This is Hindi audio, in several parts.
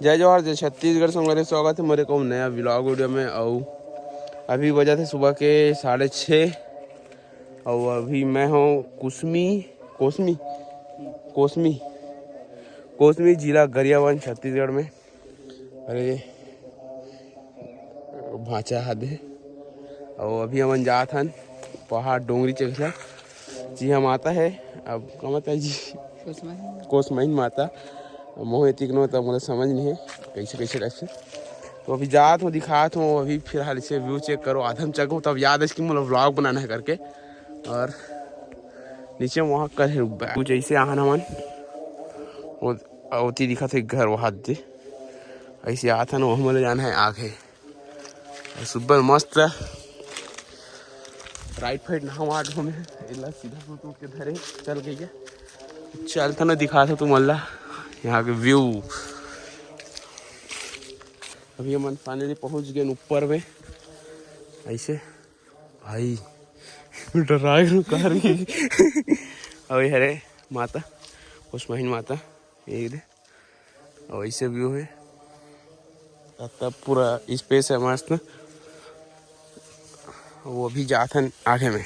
जय जवाहर जय छत्तीसगढ़ से मेरे स्वागत है मेरे को नया व्लॉग वीडियो में। और अभी बजा थे सुबह के 6:30 और अभी मैं हूँ कोसमी जिला गरियाबंद छत्तीसगढ़ में। अरे भाचा हद है और अभी हम जात हन पहाड़ डोंगरी चखला जी हम आता है। अब क्या माता है जी कोसमहीन माता मोह तिकनो तब मुझे समझ नहीं है कैसे कैसे। तो अभी जात हूँ दिखात हूँ अभी फिलहाल इसे व्यू चेक करो आधम चक हूँ तब याद है कि मुझे व्लॉग बनाना है करके। और नीचे वहाँ कर है कुछ ऐसे आहन हमन अवती दिखा थे घर वहाँ दे ऐसे आता ना वहाँ जाना है आगे। सुबह मस्त राइट फाइट नहा में सीधा टूट के धरे चल गई है। चलता ना दिखा था तुम अल्लाह यहाँ के व्यू। अभी हम फाइनली पहुँच गए ऊपर में ऐसे भाई डरा कह रही अभी हरे माता कोसमहीन माता एक दे और ऐसे व्यू है तब पूरा स्पेस है मस्त। वो भी जात हन आगे में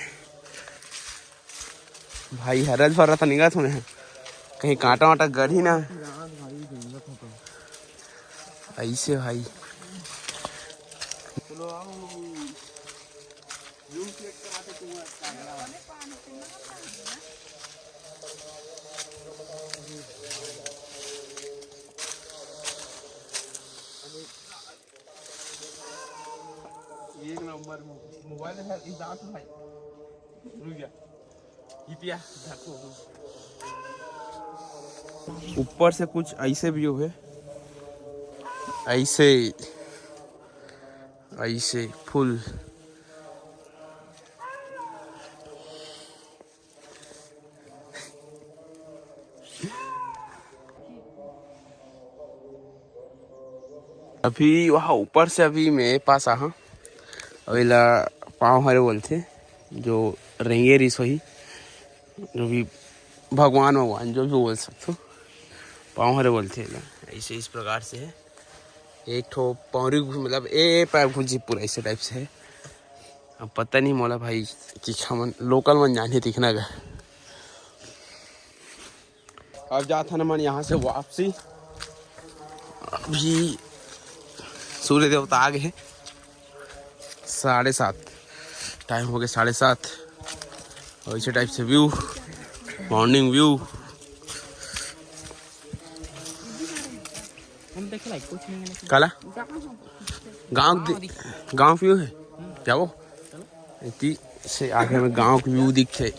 भाई हरज भर रहा था निगाह तुम्हें कहीं कांटा वाटा गढ़ ही ना ऐसे भाई। एक नंबर मोबाइल है इस दांत भाई रुक गया इतिया ढको। ऊपर से कुछ ऐसे व्यू है ऐसे फुल अभी वहाँ ऊपर से अभी मेरे पास आ अवेला पाँव हरे बोलते जो रेंगे रिस वही जो भी भगवान जो भी बोल सकते हो पाँव हरे बोलते हैं ऐसे इस प्रकार से है। एक ठो पौरी मतलब ए पैर भूजी पूरा ऐसे टाइप से है। अब पता नहीं मोला भाई तीखा मन लोकल मन जाने दिखना गया। अब जाता ना मन यहाँ से वापसी। अभी सूर्य देवता आ गए हैं 7:30 टाइम हो गया 7:30 और इसे टाइप से व्यू मॉर्निंग व्यू। काला गांव व्यू है जाओ इतनी से आगे में गांव का व्यू दिखते